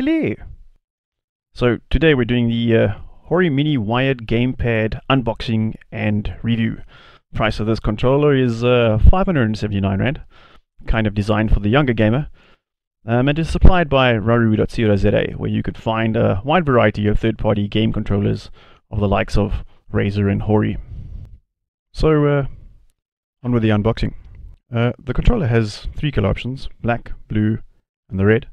Hello! So today we're doing the Hori Mini wired gamepad unboxing and review. Price of this controller is 579 Rand, kind of designed for the younger gamer, and is supplied by raru.co.za, where you could find a wide variety of third-party game controllers of the likes of Razer and Hori. So on with the unboxing. The controller has three color options: black, blue and the red.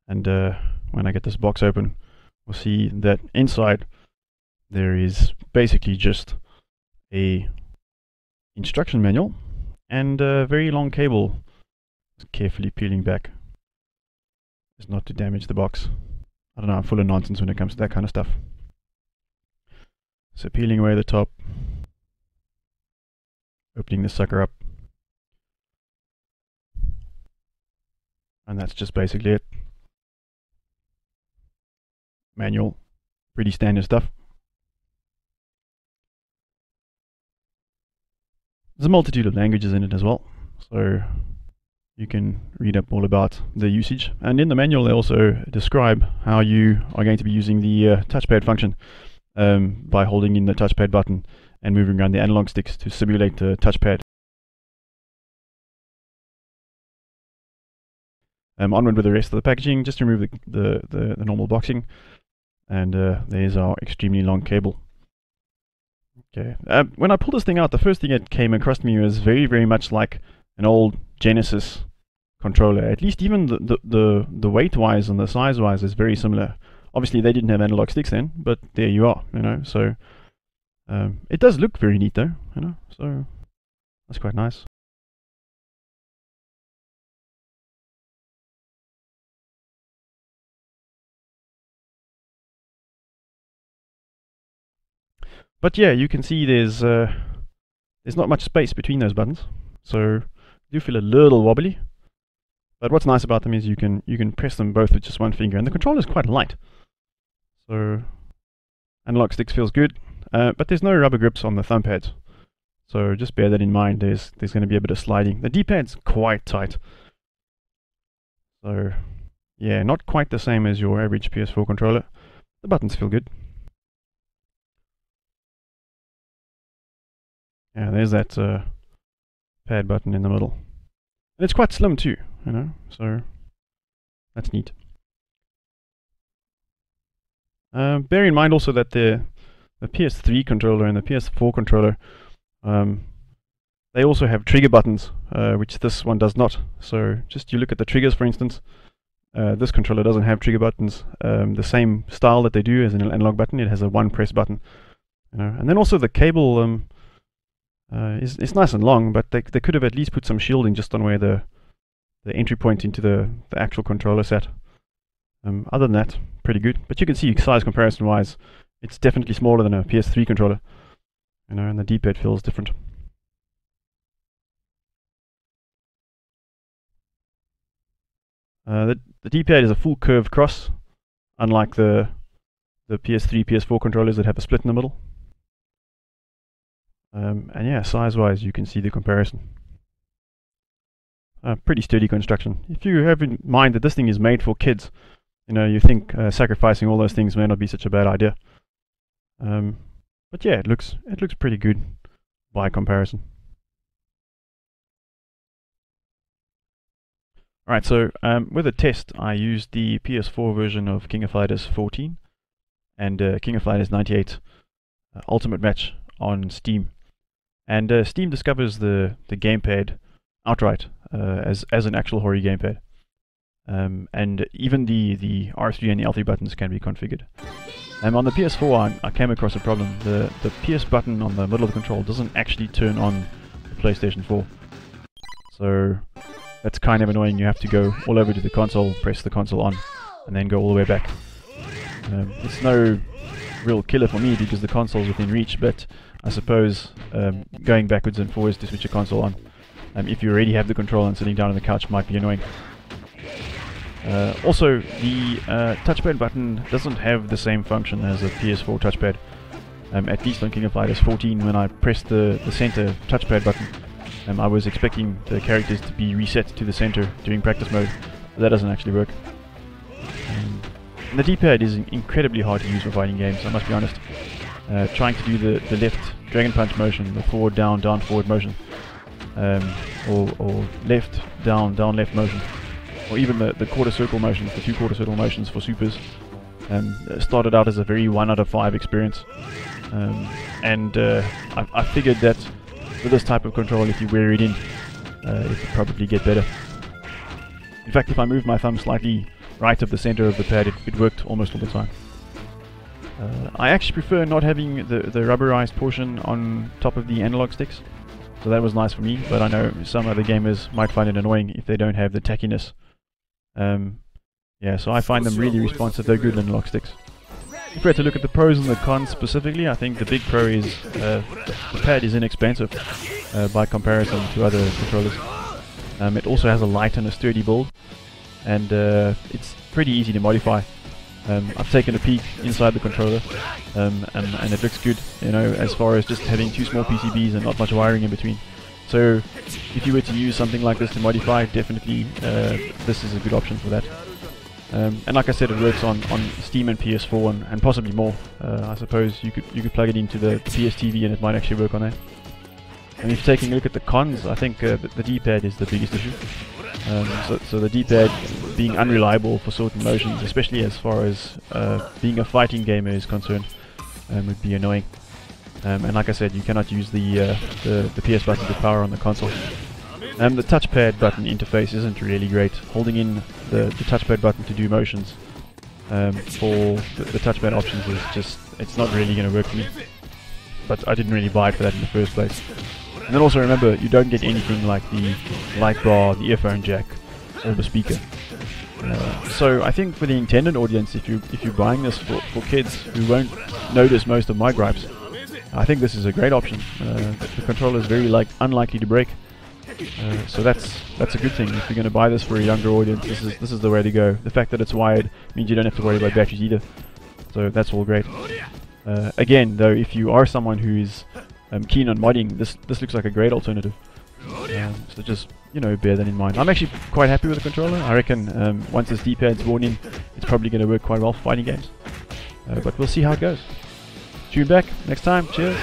And when I get this box open, we'll see that inside there is basically just a instruction manual and a very long cable, carefully peeling back as not to damage the box. I don't know, I'm full of nonsense when it comes to that kind of stuff. So peeling away the top, opening the sucker up, and that's just basically it. Manual, pretty standard stuff. There's a multitude of languages in it as well, so you can read up all about the usage. And in the manual they also describe how you are going to be using the touchpad function by holding in the touchpad button and moving around the analog sticks to simulate the touchpad. Onward with the rest of the packaging. Just remove the normal boxing. And there's our extremely long cable. Okay. When I pulled this thing out, the first thing that came across me was very much like an old Genesis controller. At least even the weight-wise and the size-wise is very similar. Obviously they didn't have analog sticks then, but there you are, you know. So it does look very neat though, you know. So that's quite nice. But yeah, you can see there's not much space between those buttons, so you do feel a little wobbly. But what's nice about them is you can press them both with just one finger, and the controller is quite light. So analog sticks feels good, but there's no rubber grips on the thumb pads, so just bear that in mind. There's going to be a bit of sliding. The D-pad's quite tight, so yeah, not quite the same as your average PS4 controller. The buttons feel good. Yeah, there's that pad button in the middle. And it's quite slim too, you know, so that's neat. Bear in mind also that the PS3 controller and the PS4 controller, they also have trigger buttons, which this one does not. So just you look at the triggers, for instance, this controller doesn't have trigger buttons, the same style that they do as an analog button. It has a one press button, you know. And then also the cable it's nice and long, but they could have at least put some shielding just on where the entry point into the actual controller sat. Other than that, pretty good. But you can see size comparison wise, it's definitely smaller than a PS3 controller, you know, and the D-pad feels different. The D-pad is a full curved cross, unlike the PS3, PS4 controllers that have a split in the middle. And yeah, size-wise, you can see the comparison. Pretty sturdy construction. If you have in mind that this thing is made for kids, you know, you think sacrificing all those things may not be such a bad idea. But yeah, it looks pretty good by comparison. Alright, so with a test, I used the PS4 version of King of Fighters 14 and King of Fighters 98 Ultimate Match on Steam. And Steam discovers the gamepad outright as an actual Hori gamepad. And even the R3 and the L3 buttons can be configured. On the PS4 I came across a problem. The PS button on the middle of the control doesn't actually turn on the PlayStation 4. So that's kind of annoying. You have to go all over to the console, press the console on, and then go all the way back. It's no real killer for me because the console's within reach, but I suppose going backwards and forwards to switch a console on, if you already have the controller and sitting down on the couch, might be annoying. Also, the touchpad button doesn't have the same function as a PS4 touchpad. At least on King of Fighters 14, when I pressed the center touchpad button, I was expecting the characters to be reset to the center during practice mode, but that doesn't actually work. And the D-pad is incredibly hard to use for fighting games, I must be honest. Trying to do the left dragon punch motion, the forward down down forward motion, or left down down left motion, or even the quarter circle motions, the 2 quarter circle motions for supers, started out as a very 1 out of 5 experience. I figured that with this type of control, if you wear it in, it would probably get better. In fact, if I moved my thumb slightly right of the center of the pad, it worked almost all the time. I actually prefer not having the rubberized portion on top of the analog sticks, so that was nice for me, but I know some other gamers might find it annoying if they don't have the tackiness. Yeah, so I find them really responsive. They're good analog sticks. If we had to look at the pros and the cons specifically, I think the big pro is the pad is inexpensive by comparison to other controllers. It also has a light and a sturdy build, and it's pretty easy to modify. I've taken a peek inside the controller, and it looks good, you know, as far as just having 2 small PCBs and not much wiring in between. So if you were to use something like this to modify, definitely this is a good option for that. And like I said, it works on Steam and PS4 and possibly more. I suppose you could plug it into the PS TV and it might actually work on that. And if taking a look at the cons, I think the D-pad is the biggest issue. So the D-pad being unreliable for certain motions, especially as far as being a fighting gamer is concerned, would be annoying. And like I said, you cannot use the PS button to power on the console. The touchpad button interface isn't really great. Holding in the touchpad button to do motions for the touchpad options is just, it's not really going to work for me. But I didn't really buy it for that in the first place. And then also remember, you don't get anything like the light bar, the earphone jack, or the speaker. So I think for the intended audience, if you're buying this for kids who won't notice most of my gripes, I think this is a great option. The controller is very unlikely to break. So that's a good thing. If you're going to buy this for a younger audience, this is the way to go. The fact that it's wired means you don't have to worry about batteries either. So that's all great. Again, though, if you are someone who is keen on modding, this looks like a great alternative. So just, you know, bear that in mind. I'm actually quite happy with the controller. I reckon once this D-pad's worn in, it's probably going to work quite well for fighting games. But we'll see how it goes. Tune back next time. Cheers.